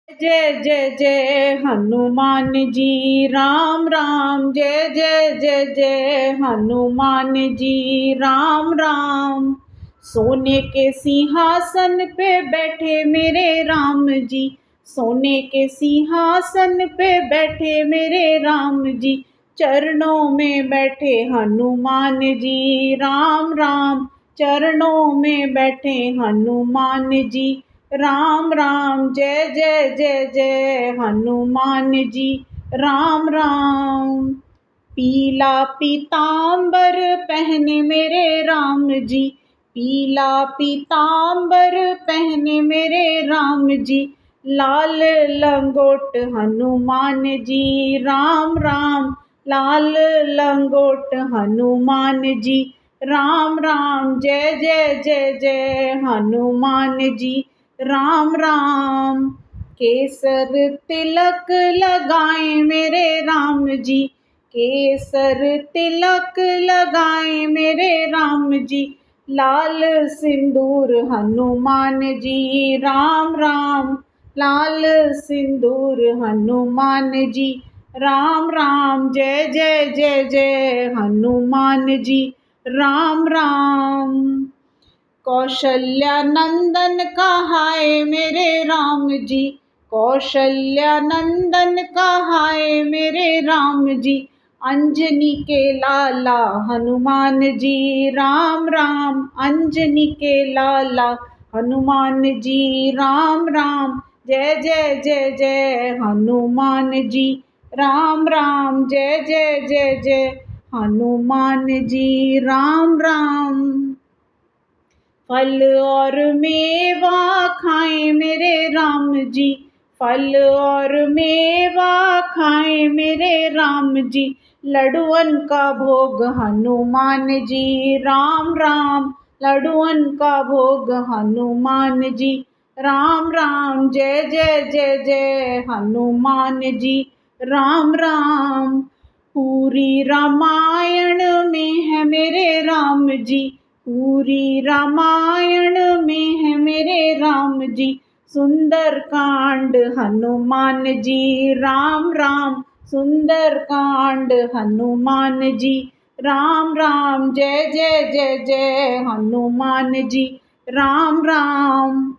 जय जय जय हनुमान जी राम राम। जय जय जय जय हनुमान जी राम राम। सोने के सिंहासन पे बैठे मेरे राम जी। सोने के सिंहासन पे बैठे मेरे राम जी। चरणों में बैठे हनुमान जी राम राम। चरणों में बैठे हनुमान जी राम राम। जय जय जय जय हनुमान जी राम राम। पीला पीतांबर पहने मेरे राम जी। पीला पीतांबर पहने मेरे राम जी। लाल लंगोट हनुमान जी राम राम। लाल लंगोट हनुमान जी राम राम। जय जय जय जय हनुमान जी राम राम। केसर तिलक लगाए मेरे राम जी। केसर तिलक लगाए मेरे राम जी। लाल सिंदूर हनुमान जी राम राम। लाल सिंदूर हनुमान जी राम राम। जय जय जय जय हनुमान जी राम राम। कौशल्या नंदन कहाए मेरे राम जी। कौशल्या नंदन कहाए मेरे राम जी। अंजनी के लाला हनुमान जी राम राम। अंजनी के लाला हनुमान जी राम राम। जय जय जय जय हनुमान जी राम राम। जय जय जय जय हनुमान जी राम राम। फल और मेवा खाएं मेरे राम जी। फल और मेवा खाएं मेरे राम जी। लड्डुअन का भोग हनुमान जी राम राम। लड्डुअन का भोग हनुमान जी राम राम। जय जय जय जय हनुमान जी राम राम। पूरी रामायण में है मेरे राम जी। पूरी रामायण में है मेरे राम जी। सुंदर कांड हनुमान जी राम राम। सुंदर कांड हनुमान जी राम राम। जय जय जय जय हनुमान जी राम राम।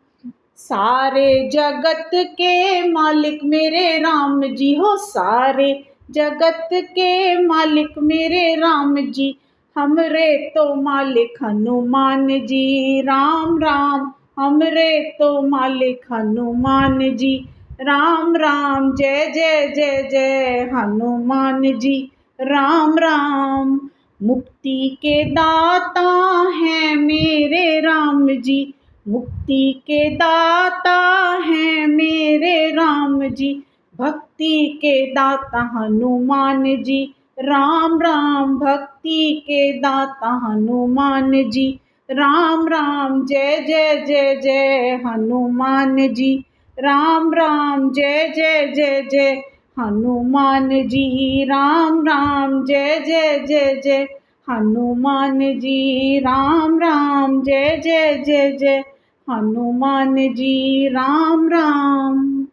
सारे जगत के मालिक मेरे राम जी हो। सारे जगत के मालिक मेरे राम जी। हमरे तो मालिक हनुमान जी राम राम। हमरे तो मालिक हनुमान जी राम राम। जय जय जय जय हनुमान जी राम राम। मुक्ति के दाता हैं मेरे राम जी। मुक्ति के दाता हैं मेरे राम जी। भक्ति के दाता हनुमान जी राम राम। भक्ति के दाता हनुमान जी राम राम। जय जय जय जय हनुमान जी राम राम। जय जय जय जय हनुमान जी राम राम। जय जय जय जय हनुमान जी राम राम। जय जय जय जय हनुमान जी राम राम।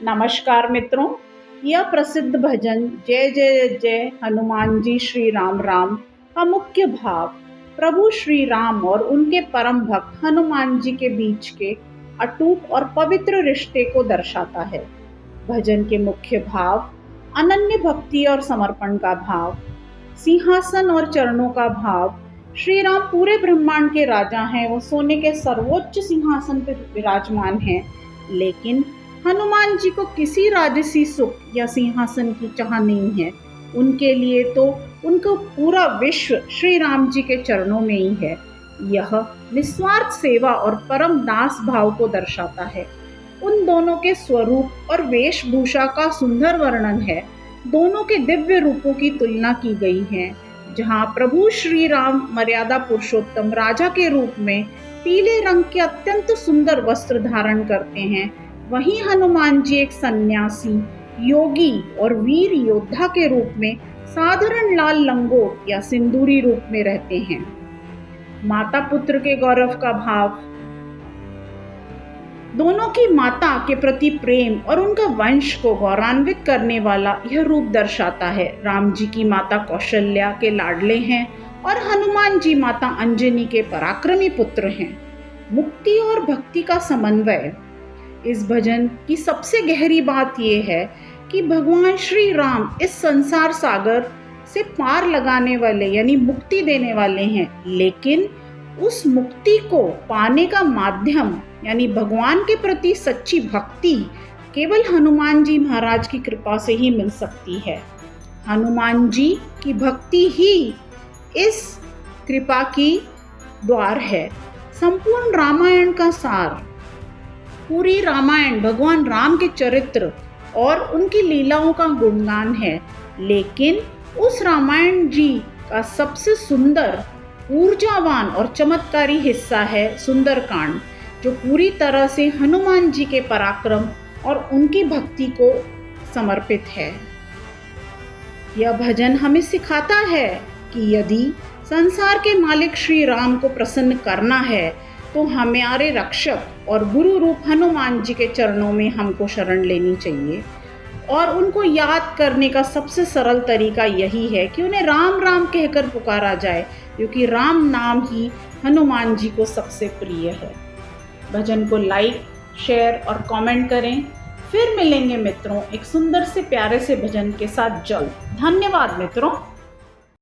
नमस्कार मित्रों, यह प्रसिद्ध भजन जय जय जय हनुमान जी श्री राम राम का मुख्य भाव प्रभु श्री राम और उनके परम भक्त हनुमान जी के बीच के अटूट और पवित्र रिश्ते को दर्शाता है। भजन के मुख्य भाव अनन्य भक्ति और समर्पण का भाव, सिंहासन और चरणों का भाव। श्री राम पूरे ब्रह्मांड के राजा हैं, वो सोने के सर्वोच्च सिंहासन पर विराजमान हैं, लेकिन हनुमान जी को किसी राजसी सुख या सिंहासन की चाह नहीं है। उनके लिए तो उनको पूरा विश्व श्री राम जी के चरणों में ही है। यह निस्वार्थ सेवा और परम दास भाव को दर्शाता है। उन दोनों के स्वरूप और वेशभूषा का सुंदर वर्णन है। दोनों के दिव्य रूपों की तुलना की गई है। जहाँ प्रभु श्री राम मर्यादा पुरुषोत्तम राजा के रूप में पीले रंग के अत्यंत सुंदर वस्त्र धारण करते हैं, वहीं हनुमान जी एक सन्यासी, योगी और वीर योद्धा के रूप में साधारण लाल लंगोट या सिंदूरी रूप में रहते हैं। माता पुत्र के गौरव का भाव दोनों की माता के प्रति प्रेम और उनका वंश को गौरवान्वित करने वाला यह रूप दर्शाता है। राम जी की माता कौशल्या के लाडले हैं और हनुमान जी माता अंजनी के पराक्रमी पुत्र हैं। मुक्ति और भक्ति का समन्वय। इस भजन की सबसे गहरी बात यह है कि भगवान श्री राम इस संसार सागर से पार लगाने वाले यानी मुक्ति देने वाले हैं, लेकिन उस मुक्ति को पाने का माध्यम यानी भगवान के प्रति सच्ची भक्ति केवल हनुमान जी महाराज की कृपा से ही मिल सकती है। हनुमान जी की भक्ति ही इस कृपा की द्वार है। संपूर्ण रामायण का सार, पूरी रामायण भगवान राम के चरित्र और उनकी लीलाओं का गुणगान है, लेकिन उस रामायण जी का सबसे सुंदर, ऊर्जावान और चमत्कारी हिस्सा है सुंदरकांड, जो पूरी तरह से हनुमान जी के पराक्रम और उनकी भक्ति को समर्पित है। यह भजन हमें सिखाता है कि यदि संसार के मालिक श्री राम को प्रसन्न करना है तो हमारे रक्षक और गुरु रूप हनुमान जी के चरणों में हमको शरण लेनी चाहिए। और उनको याद करने का सबसे सरल तरीका यही है कि उन्हें राम राम कहकर पुकारा जाए, क्योंकि राम नाम ही हनुमान जी को सबसे प्रिय है। भजन को लाइक, शेयर और कमेंट करें। फिर मिलेंगे मित्रों एक सुंदर से प्यारे से भजन के साथ जल्द। धन्यवाद मित्रों।